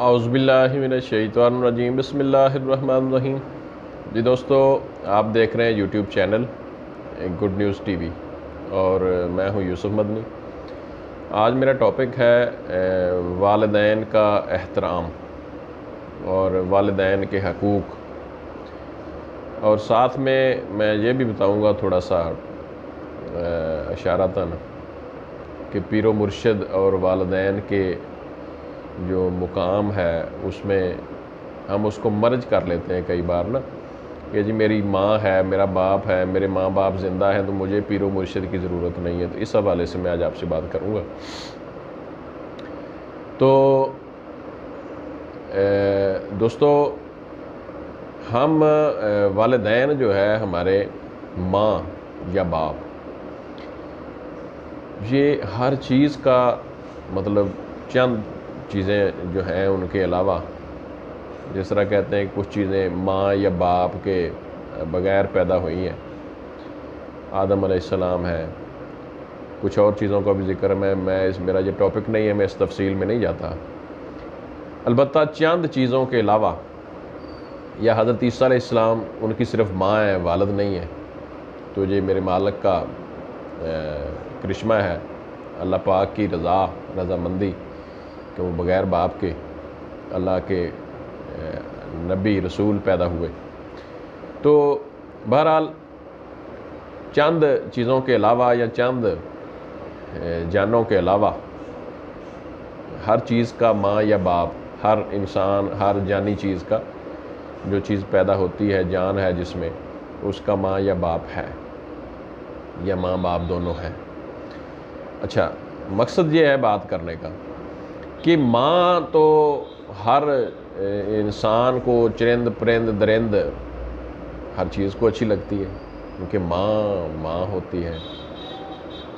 اعوذ باللہ من الشیطان الرجیم بسم اللہ الرحمن الرحیم۔ جی دوستو، آپ دیکھ رہے ہیں YouTube channel good news T V اور میں ہوں یوسف مدنی۔ آج میرا ٹاپک ہے والدین کا احترام اور والدین کے حقوق، اور ساتھ میں یہ بھی بتاؤں گا تھوڑا سا اشارتاً کہ پیر و مرشد اور والدین کے جو مقام ہے اس میں ہم اس کو مرج کر لیتے ہیں کئی بار نا، کہ جی میری ماں ہے، میرا باپ ہے، میرے ماں باپ زندہ ہیں تو مجھے پیر و مرشد کی ضرورت نہیں ہے۔ تو اس حوالے سے میں آج آپ سے بات کروں گا۔ تو دوستو، ہم والدین جو ہے ہمارے ماں یا باپ، یہ ہر چیز کا مطلب چند چیزیں جو ہیں ان کے علاوہ، جس طرح کہتے ہیں کچھ چیزیں ماں یا باپ کے بغیر پیدا ہوئی ہیں، آدم علیہ السلام ہے، کچھ اور چیزوں کا بھی ذکر ہے، میرا یہ ٹاپک نہیں ہے، میں اس تفصیل میں نہیں جاتا۔ البتہ چند چیزوں کے علاوہ، یا حضرت عیسیٰ علیہ السلام ان کی صرف ماں ہے، والد نہیں ہے، تو یہ میرے مالک کا کرشمہ ہے، اللہ پاک کی رضامندی کہ وہ بغیر باپ کے اللہ کے نبی رسول پیدا ہوئے۔ تو بہرحال چند چیزوں کے علاوہ یا چند جانوں کے علاوہ، ہر چیز کا ماں یا باپ، ہر انسان، ہر جانی چیز کا جو چیز پیدا ہوتی ہے، جان ہے جس میں، اس کا ماں یا باپ ہے، یا ماں باپ دونوں ہیں۔ اچھا، مقصد یہ ہے بات کرنے کا کہ ماں تو ہر انسان کو، چرند پرند درند، ہر چیز کو اچھی لگتی ہے، کیونکہ ماں ہوتی ہے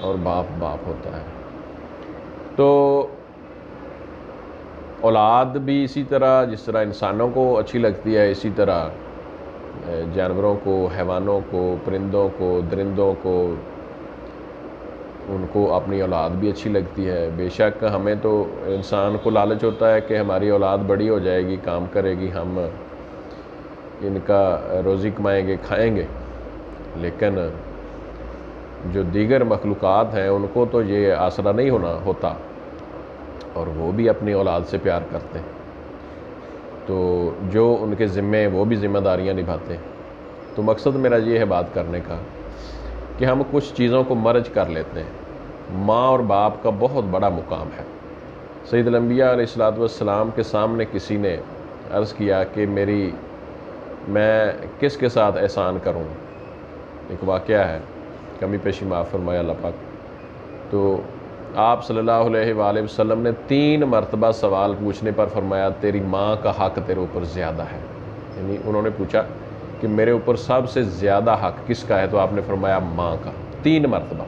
اور باپ ہوتا ہے۔ تو اولاد بھی اسی طرح، جس طرح انسانوں کو اچھی لگتی ہے، اسی طرح جانوروں کو، حیوانوں کو، پرندوں کو، درندوں کو، ان کو اپنی اولاد بھی اچھی لگتی ہے۔ بے شک ہمیں تو انسان کو لالچ ہوتا ہے کہ ہماری اولاد بڑی ہو جائے گی، کام کرے گی، ہم ان کا روزی کمائیں گے، کھائیں گے، لیکن جو دیگر مخلوقات ہیں ان کو تو یہ آسرا نہیں ہوتا، اور وہ بھی اپنی اولاد سے پیار کرتے ہیں، تو جو ان کے ذمے وہ بھی ذمہ داریاں نبھاتے ہیں۔ تو مقصد میرا یہ ہے بات کرنے کا کہ ہم کچھ چیزوں کو مرج کر لیتے ہیں۔ ماں اور باپ کا بہت بڑا مقام ہے۔ سید الانبیاء علیہ السلام کے سامنے کسی نے عرض کیا کہ میں کس کے ساتھ احسان کروں، ایک واقعہ ہے، کمی پیشی معاف فرمایا اللہ پاک۔ تو آپ صلی اللہ علیہ وآلہ وسلم نے 3 مرتبہ سوال پوچھنے پر فرمایا تیری ماں کا حق تیرے اوپر زیادہ ہے، یعنی انہوں نے پوچھا کہ میرے اوپر سب سے زیادہ حق کس کا ہے، تو آپ نے فرمایا ماں کا، 3 مرتبہ۔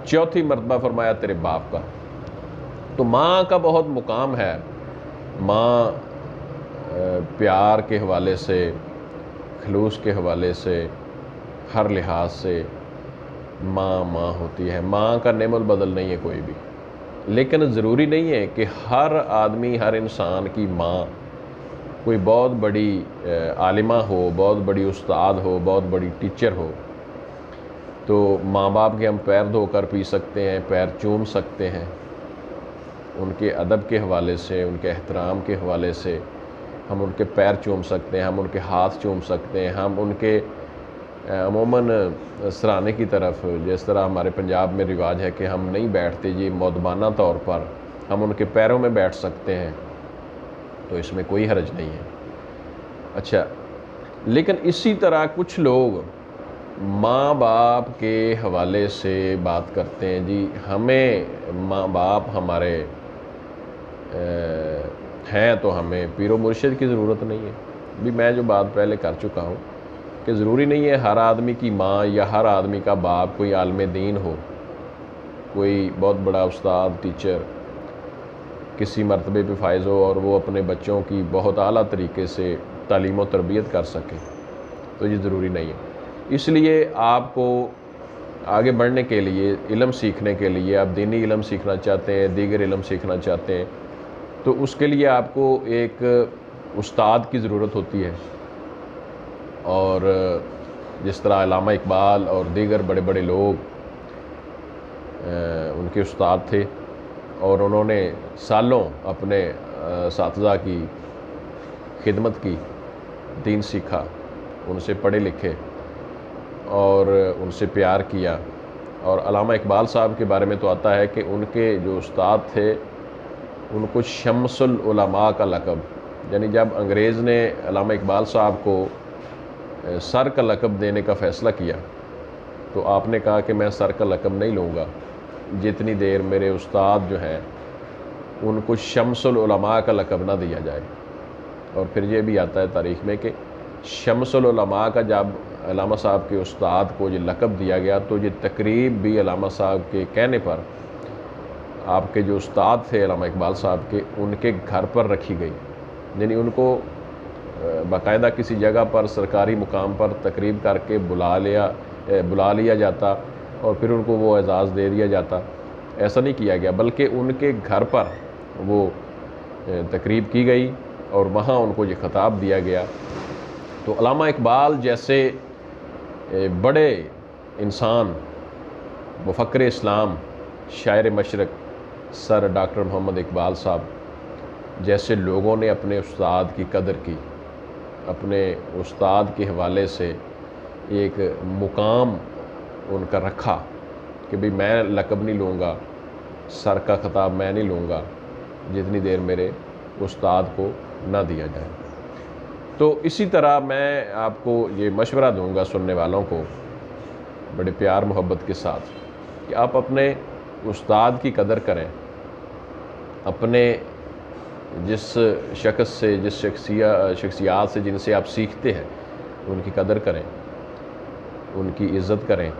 4تھی مرتبہ فرمایا تیرے باپ کا۔ تو ماں کا بہت مقام ہے۔ ماں پیار کے حوالے سے، خلوص کے حوالے سے، ہر لحاظ سے ماں ہوتی ہے۔ ماں کا نعم البدل نہیں ہے کوئی بھی، لیکن ضروری نہیں ہے کہ ہر آدمی، ہر انسان کی ماں کوئی بہت بڑی عالمہ ہو، بہت بڑی استاد ہو، بہت بڑی ٹیچر ہو۔ تو ماں باپ کے ہم پیر دھو کر پی سکتے ہیں، پیر چوم سکتے ہیں، ان کے ادب کے حوالے سے، ان کے احترام کے حوالے سے ہم ان کے پیر چوم سکتے ہیں، ہم ان کے ہاتھ چوم سکتے ہیں، ہم ان کے عموماً سرانے کی طرف، جس طرح ہمارے پنجاب میں رواج ہے کہ ہم نہیں بیٹھتے جی، مؤدبانہ طور پر ہم ان کے پیروں میں بیٹھ سکتے ہیں، تو اس میں کوئی حرج نہیں ہے۔ اچھا، لیکن اسی طرح کچھ لوگ ماں باپ کے حوالے سے بات کرتے ہیں، جی ہمیں ماں باپ ہمارے ہیں تو ہمیں پیر و مرشد کی ضرورت نہیں ہے۔ بھی میں جو بات پہلے کر چکا ہوں کہ ضروری نہیں ہے ہر آدمی کی ماں یا ہر آدمی کا باپ کوئی عالم دین ہو، کوئی بہت بڑا استاد، ٹیچر، کسی مرتبے پہ فائز ہو اور وہ اپنے بچوں کی بہت اعلیٰ طریقے سے تعلیم و تربیت کر سکے، تو یہ ضروری نہیں ہے۔ اس لیے آپ کو آگے بڑھنے کے لیے، علم سیکھنے کے لیے، آپ دینی علم سیکھنا چاہتے ہیں، دیگر علم سیکھنا چاہتے ہیں، تو اس کے لیے آپ کو ایک استاد کی ضرورت ہوتی ہے، اور جس طرح علامہ اقبال اور دیگر بڑے بڑے لوگ ان کے استاد تھے، اور انہوں نے سالوں اپنے اساتذہ کی خدمت کی، دین سیکھا، ان سے پڑھے لکھے اور ان سے پیار کیا۔ اور علامہ اقبال صاحب کے بارے میں تو آتا ہے کہ ان کے جو استاد تھے ان کو شمس العلماء کا لقب، یعنی جب انگریز نے علامہ اقبال صاحب کو سر کا لقب دینے کا فیصلہ کیا تو آپ نے کہا کہ میں سر کا لقب نہیں لوں گا جتنی دیر میرے استاد جو ہیں ان کو شمس العلماء کا لقب نہ دیا جائے۔ اور پھر یہ بھی آتا ہے تاریخ میں کہ شمس العلماء کا جب علامہ صاحب کے استاد کو یہ لقب دیا گیا تو یہ تقریب بھی علامہ صاحب کے کہنے پر آپ کے جو استاد تھے علامہ اقبال صاحب کے، ان کے گھر پر رکھی گئی، یعنی ان کو باقاعدہ کسی جگہ پر سرکاری مقام پر تقریب کر کے بلا لیا جاتا اور پھر ان کو وہ اعزاز دے دیا جاتا۔ ایسا نہیں کیا گیا، بلکہ ان کے گھر پر وہ تقریب کی گئی اور وہاں ان کو یہ خطاب دیا گیا۔ تو علامہ اقبال جیسے بڑے انسان، مفکر اسلام، شاعر مشرق سر ڈاکٹر محمد اقبال صاحب جیسے لوگوں نے اپنے استاد کی قدر کی، اپنے استاد کے حوالے سے ایک مقام ان کا رکھا کہ بھئی میں لقب نہیں لوں گا، سر کا خطاب میں نہیں لوں گا جتنی دیر میرے استاد کو نہ دیا جائے۔ تو اسی طرح میں آپ کو یہ مشورہ دوں گا سننے والوں کو بڑے پیار محبت کے ساتھ کہ آپ اپنے استاد کی قدر کریں، اپنے جس شخص سے، جس شخصیات سے، جن سے آپ سیکھتے ہیں ان کی قدر کریں، ان کی عزت کریں۔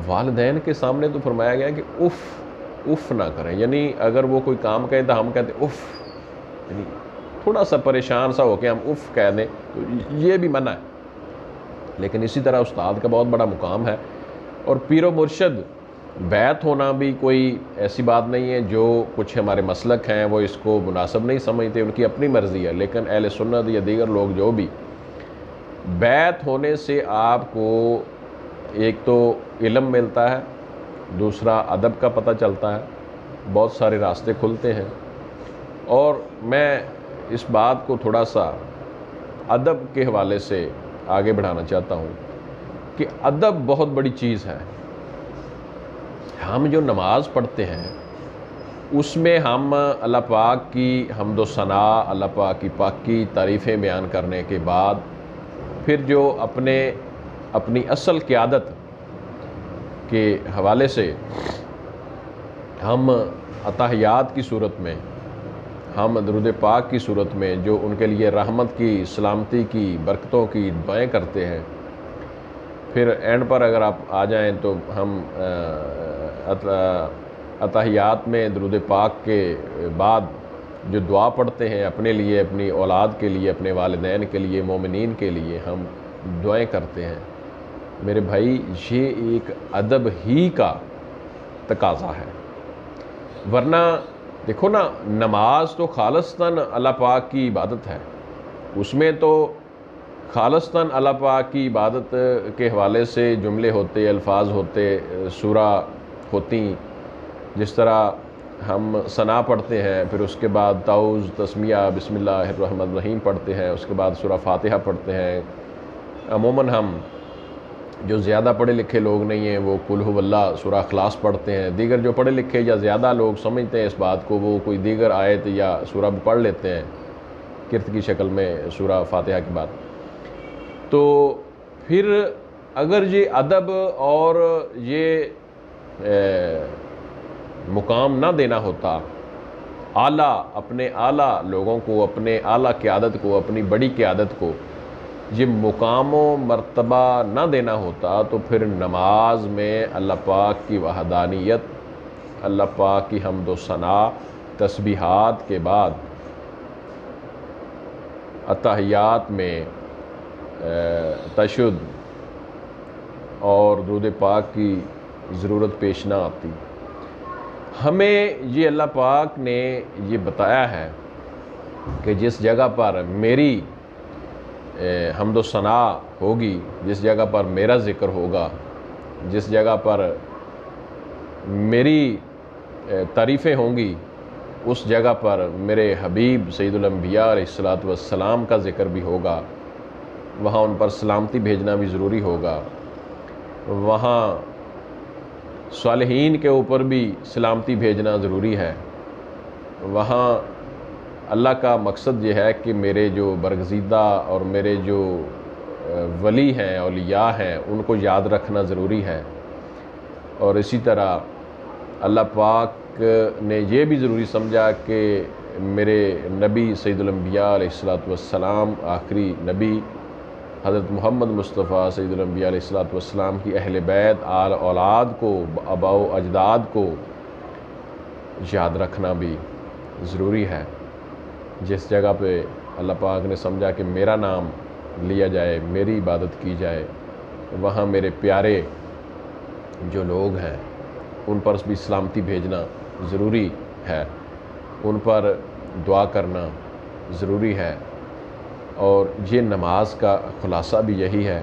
والدین کے سامنے تو فرمایا گیا کہ اف نہ کریں، یعنی اگر وہ کوئی کام کہیں تو ہم کہتے اف، یعنی تھوڑا سا پریشان سا ہو کے ہم اف کہہ دیں تو یہ بھی منع ہے۔ لیکن اسی طرح استاد کا بہت بڑا مقام ہے، اور پیر و مرشد بیعت ہونا بھی کوئی ایسی بات نہیں ہے۔ جو کچھ ہمارے مسلک ہیں وہ اس کو مناسب نہیں سمجھتے، ان کی اپنی مرضی ہے، لیکن اہل سنت یا دیگر لوگ جو بھی، بیعت ہونے سے آپ کو ایک تو علم ملتا ہے، دوسرا ادب کا پتہ چلتا ہے، بہت سارے راستے کھلتے ہیں۔ اور میں اس بات کو تھوڑا سا ادب کے حوالے سے آگے بڑھانا چاہتا ہوں کہ ادب بہت بڑی چیز ہے۔ ہم جو نماز پڑھتے ہیں اس میں ہم اللہ پاک کی حمد و ثناء، اللہ پاک کی پاکی تعریفیں بیان کرنے کے بعد پھر جو اپنی اصل قیادت کے حوالے سے ہم اتحیات کی صورت میں، ہم درود پاک کی صورت میں جو ان کے لیے رحمت کی، سلامتی کی، برکتوں کی دعائیں کرتے ہیں، پھر اینڈ پر اگر آپ آ جائیں تو ہم اتحیات میں درود پاک کے بعد جو دعا پڑھتے ہیں اپنے لیے، اپنی اولاد کے لیے، اپنے والدین کے لیے، مومنین کے لیے ہم دعائیں کرتے ہیں۔ میرے بھائی یہ ایک ادب ہی کا تقاضا ہے، ورنہ دیکھو نا، نماز تو خالصتاً اللہ پاک کی عبادت ہے، اس میں تو خالصتاً اللہ پاک کی عبادت کے حوالے سے جملے ہوتے، الفاظ ہوتے، سورہ ہوتی، جس طرح ہم ثنا پڑھتے ہیں، پھر اس کے بعد تعوذ، تسمیہ، بسم اللہ الرحمن الرحیم پڑھتے ہیں، اس کے بعد سورہ فاتحہ پڑھتے ہیں۔ عموماً ہم جو زیادہ پڑھے لکھے لوگ نہیں ہیں وہ قل ھو اللہ، سورہ اخلاص پڑھتے ہیں۔ دیگر جو پڑھے لکھے یا زیادہ لوگ سمجھتے ہیں اس بات کو، وہ کوئی دیگر آیت یا سورہ پڑھ لیتے ہیں کرت کی شکل میں سورہ فاتحہ کے بعد۔ تو پھر اگر یہ ادب اور یہ مقام نہ دینا ہوتا، اپنے اعلیٰ لوگوں کو، اپنے اعلیٰ قیادت کو، اپنی بڑی قیادت کو یہ مقام و مرتبہ نہ دینا ہوتا، تو پھر نماز میں اللہ پاک کی وحدانیت، اللہ پاک کی حمد و ثناء، تسبیحات کے بعد اتحیات میں تشہد اور درود پاک کی ضرورت پیش نہ آتی۔ ہمیں یہ اللہ پاک نے یہ بتایا ہے کہ جس جگہ پر میری حمد و ثنا ہوگی، جس جگہ پر میرا ذکر ہوگا، جس جگہ پر میری تعریفیں ہوں گی، اس جگہ پر میرے حبیب سید الانبیاء علیہ السلام کا ذکر بھی ہوگا، وہاں ان پر سلامتی بھیجنا بھی ضروری ہوگا، وہاں صالحین کے اوپر بھی سلامتی بھیجنا ضروری ہے، وہاں اللہ کا مقصد یہ ہے کہ میرے جو برگزیدہ اور میرے جو ولی ہیں، اولیاء ہیں، ان کو یاد رکھنا ضروری ہے۔ اور اسی طرح اللہ پاک نے یہ بھی ضروری سمجھا کہ میرے نبی سید الانبیاء علیہ السلام، آخری نبی حضرت محمد مصطفیٰ سید الانبیاء علیہ السلام کی اہل بیت، آل اولاد کو، آباء و اجداد کو یاد رکھنا بھی ضروری ہے۔ جس جگہ پہ اللہ پاک نے سمجھا کہ میرا نام لیا جائے، میری عبادت کی جائے، وہاں میرے پیارے جو لوگ ہیں ان پر بھی سلامتی بھیجنا ضروری ہے، ان پر دعا کرنا ضروری ہے۔ اور یہ نماز کا خلاصہ بھی یہی ہے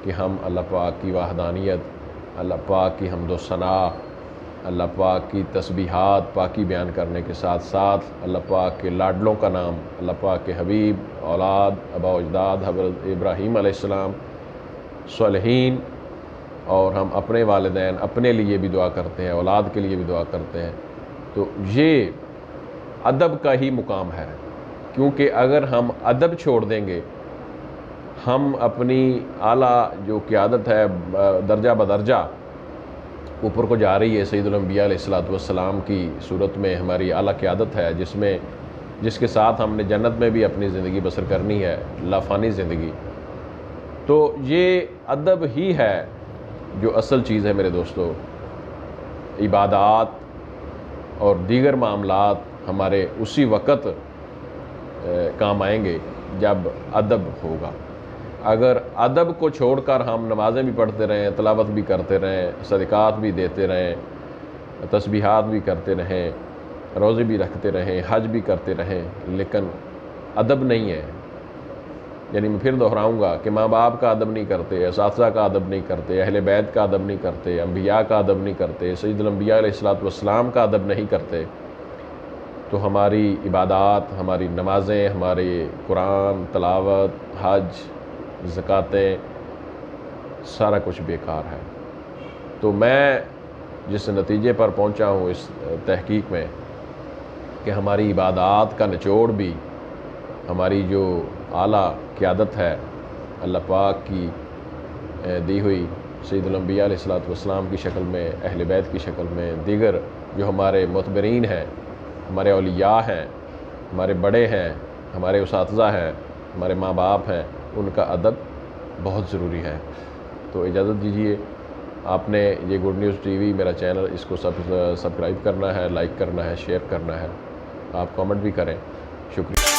کہ ہم اللہ پاک کی وحدانیت، اللہ پاک کی حمد و ثنا، اللہ پاک کی تسبیحات، پاکی بیان کرنے کے ساتھ ساتھ اللہ پاک کے لاڈلوں کا نام، اللہ پاک کے حبیب، اولاد، آباء و اجداد، حضرت ابراہیم علیہ السلام، صالحین، اور ہم اپنے والدین، اپنے لیے بھی دعا کرتے ہیں، اولاد کے لیے بھی دعا کرتے ہیں۔ تو یہ ادب کا ہی مقام ہے، کیونکہ اگر ہم ادب چھوڑ دیں گے، ہم اپنی اعلیٰ جو قیادت ہے درجہ بدرجہ اوپر کو جا رہی ہے، سید الانبیاء علیہ السلام کی صورت میں ہماری اعلیٰ قیادت ہے، جس کے ساتھ ہم نے جنت میں بھی اپنی زندگی بسر کرنی ہے، لافانی زندگی۔ تو یہ ادب ہی ہے جو اصل چیز ہے میرے دوستو۔ عبادات اور دیگر معاملات ہمارے اسی وقت کام آئیں گے جب ادب ہوگا۔ اگر ادب کو چھوڑ کر ہم نمازیں بھی پڑھتے رہیں، تلاوت بھی کرتے رہیں، صدقات بھی دیتے رہیں، تسبیحات بھی کرتے رہیں، روزے بھی رکھتے رہیں، حج بھی کرتے رہیں، لیکن ادب نہیں ہے، یعنی میں پھر دہراؤں گا کہ ماں باپ کا ادب نہیں کرتے، اساتذہ کا ادب نہیں کرتے، اہل بیت کا ادب نہیں کرتے، انبیاء کا ادب نہیں کرتے، سید الانبیاء علیہ السلام کا ادب نہیں کرتے، تو ہماری عبادات، ہماری نمازیں، ہمارے قرآن تلاوت، حج، زکاتیں، سارا کچھ بیکار ہے۔ تو میں جس نتیجے پر پہنچا ہوں اس تحقیق میں کہ ہماری عبادات کا نچوڑ بھی ہماری جو اعلیٰ قیادت ہے اللہ پاک کی دی ہوئی، سید الانبیاء علیہ السلام کی شکل میں، اہل بیت کی شکل میں، دیگر جو ہمارے معتبرین ہیں، ہمارے اولیاء ہیں، ہمارے بڑے ہیں، ہمارے اساتذہ ہیں، ہمارے ماں باپ ہیں، ان کا ادب بہت ضروری ہے۔ تو اجازت دیجیے، آپ نے یہ گڈ نیوز ٹی وی میرا چینل، اس کو سبسکرائب کرنا ہے، لائک کرنا ہے، شیئر کرنا ہے، آپ کامنٹ بھی کریں۔ شکریہ۔